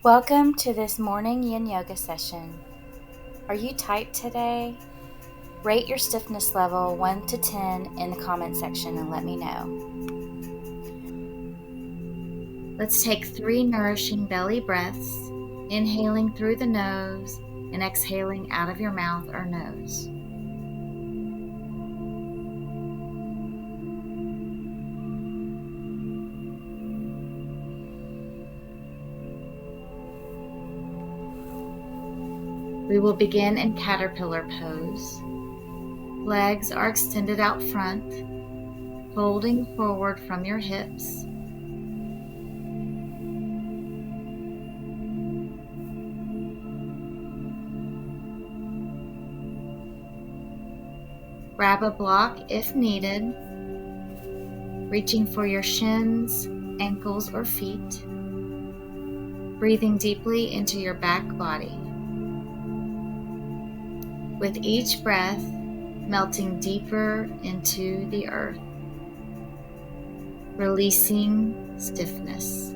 Welcome to this morning yin yoga session. Are you tight today? Rate your stiffness level 1 to 10 in the comment section and let me know. Let's take 3 nourishing belly breaths, inhaling through the nose and exhaling out of your mouth or nose. We will begin in caterpillar pose. Legs are extended out front, folding forward from your hips. Grab a block if needed, reaching for your shins, ankles, or feet. Breathing deeply into your back body. With each breath, melting deeper into the earth, releasing stiffness.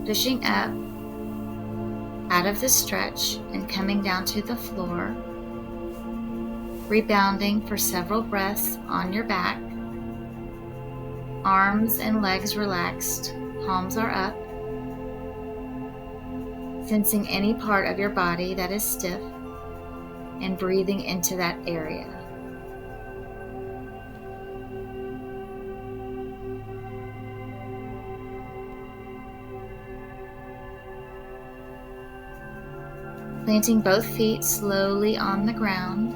Pushing up out of the stretch and coming down to the floor, rebounding for several breaths on your back, arms and legs relaxed, palms are up, sensing any part of your body that is stiff and breathing into that area. Planting both feet slowly on the ground,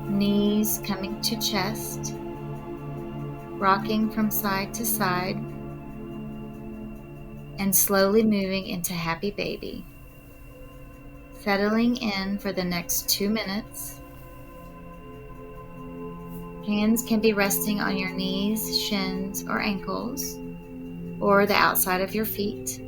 knees coming to chest, rocking from side to side, and slowly moving into happy baby. Settling in for the next 2 minutes. Hands can be resting on your knees, shins, or ankles, or the outside of your feet.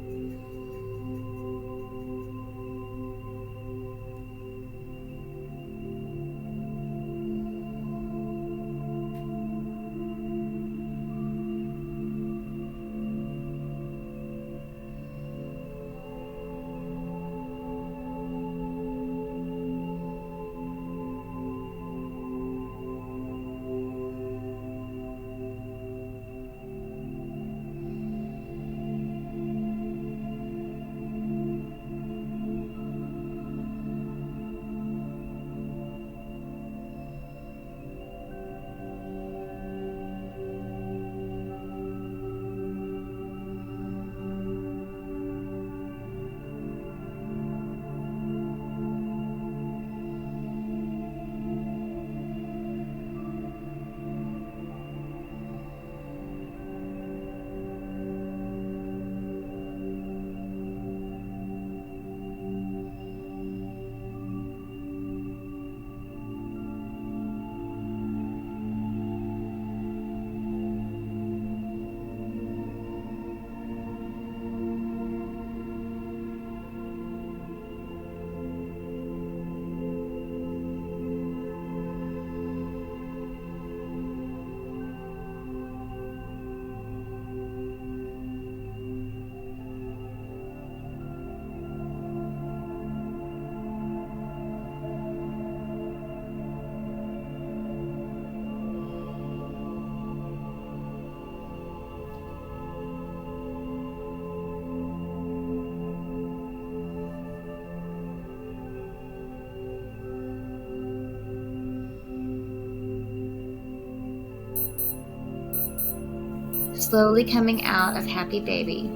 Slowly coming out of happy baby.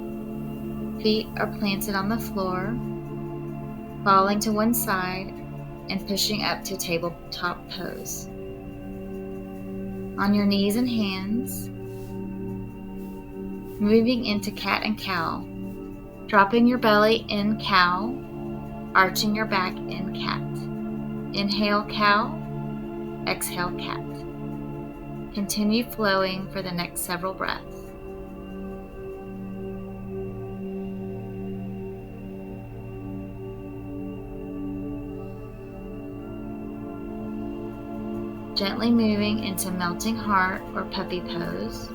Feet are planted on the floor, falling to one side and pushing up to tabletop pose. On your knees and hands, moving into cat and cow, dropping your belly in cow, arching your back in cat. Inhale cow, exhale cat. Continue flowing for the next several breaths. Gently moving into melting heart or puppy pose.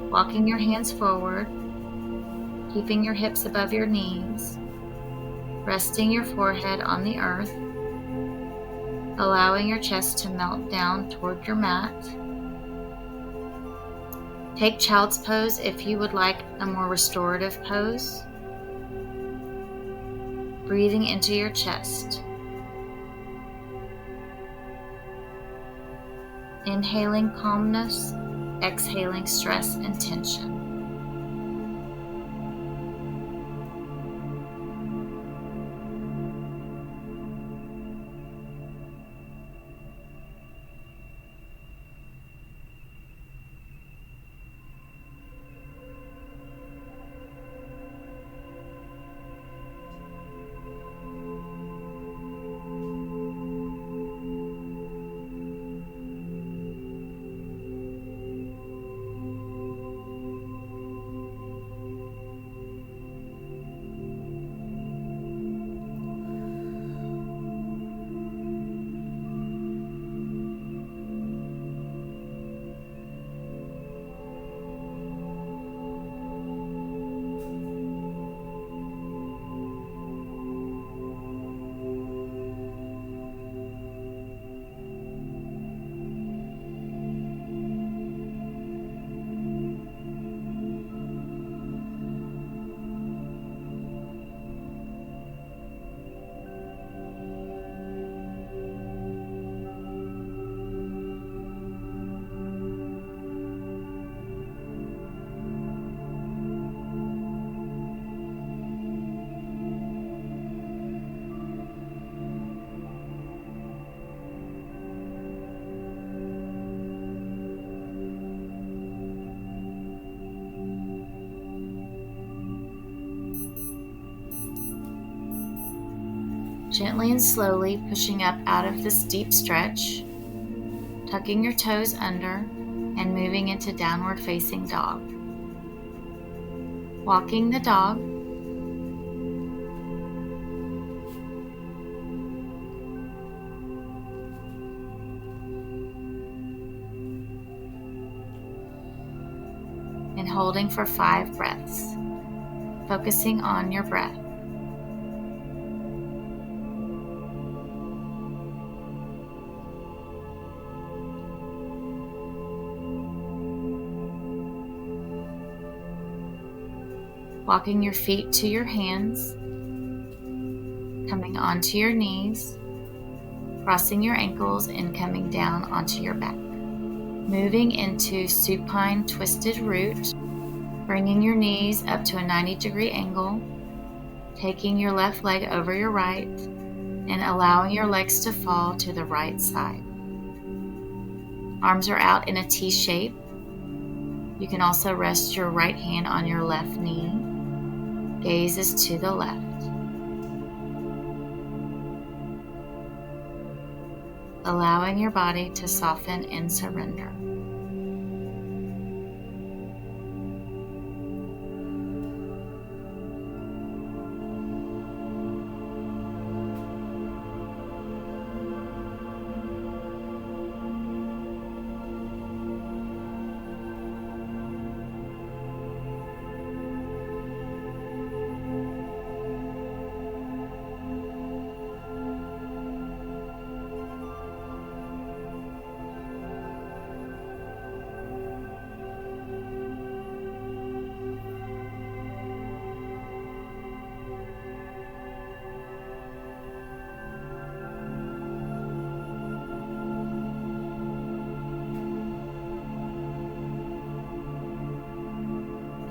Walking your hands forward, keeping your hips above your knees, resting your forehead on the earth, allowing your chest to melt down toward your mat. Take child's pose if you would like a more restorative pose. Breathing into your chest. Inhaling calmness, exhaling stress and tension. Gently and slowly pushing up out of this deep stretch, tucking your toes under and moving into downward facing dog. Walking the dog, and holding for 5 breaths, focusing on your breath. Walking your feet to your hands, coming onto your knees, crossing your ankles and coming down onto your back. Moving into supine twisted root, bringing your knees up to a 90-degree angle, taking your left leg over your right, and allowing your legs to fall to the right side. Arms are out in a T shape. You can also rest your right hand on your left knee. Gaze is to the left. Allowing your body to soften and surrender.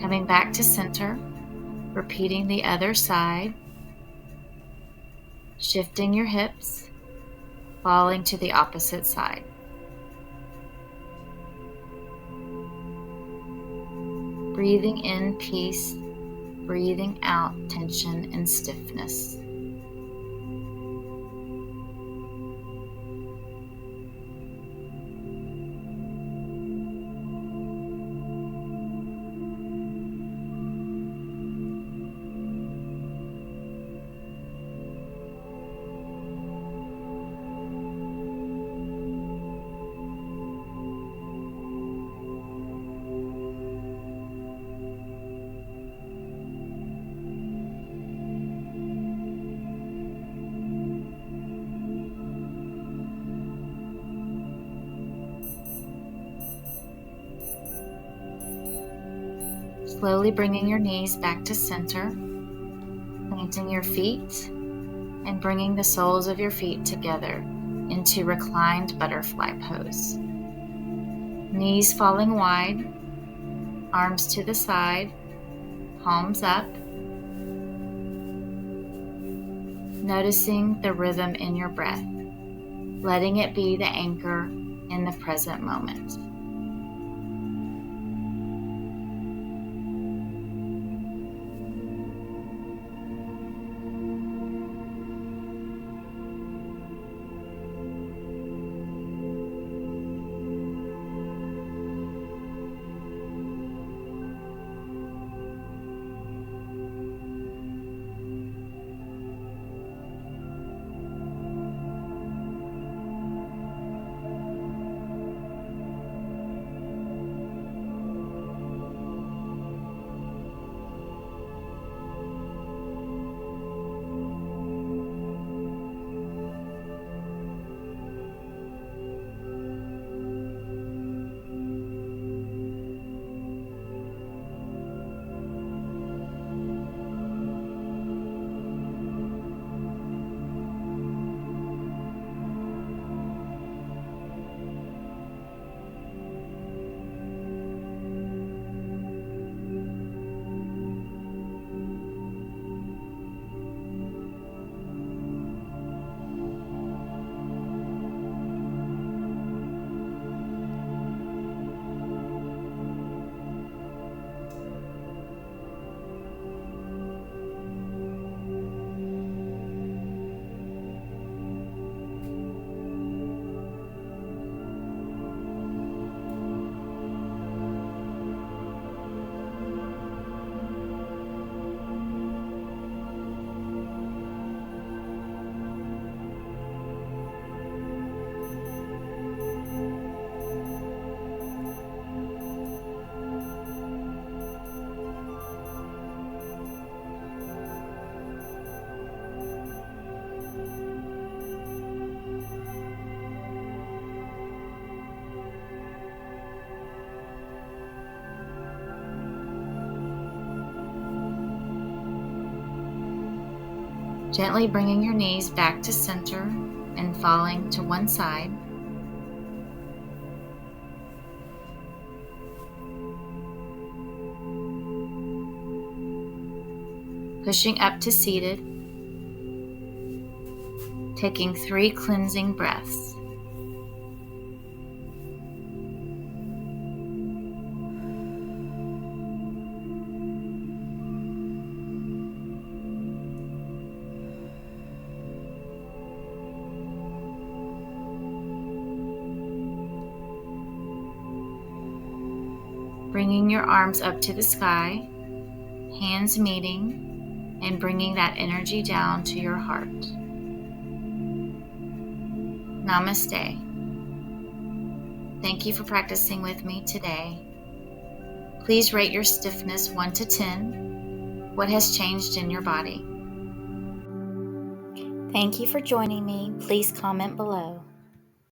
Coming back to center, repeating the other side, shifting your hips, falling to the opposite side. Breathing in peace, breathing out tension and stiffness. Slowly bringing your knees back to center, planting your feet, and bringing the soles of your feet together into reclined butterfly pose. Knees falling wide, arms to the side, palms up. Noticing the rhythm in your breath, letting it be the anchor in the present moment. Gently bringing your knees back to center and falling to one side. Pushing up to seated, taking 3 cleansing breaths. Bringing your arms up to the sky, hands meeting, and bringing that energy down to your heart. Namaste. Thank you for practicing with me today. Please rate your stiffness 1 to 10. What has changed in your body? Thank you for joining me. Please comment below.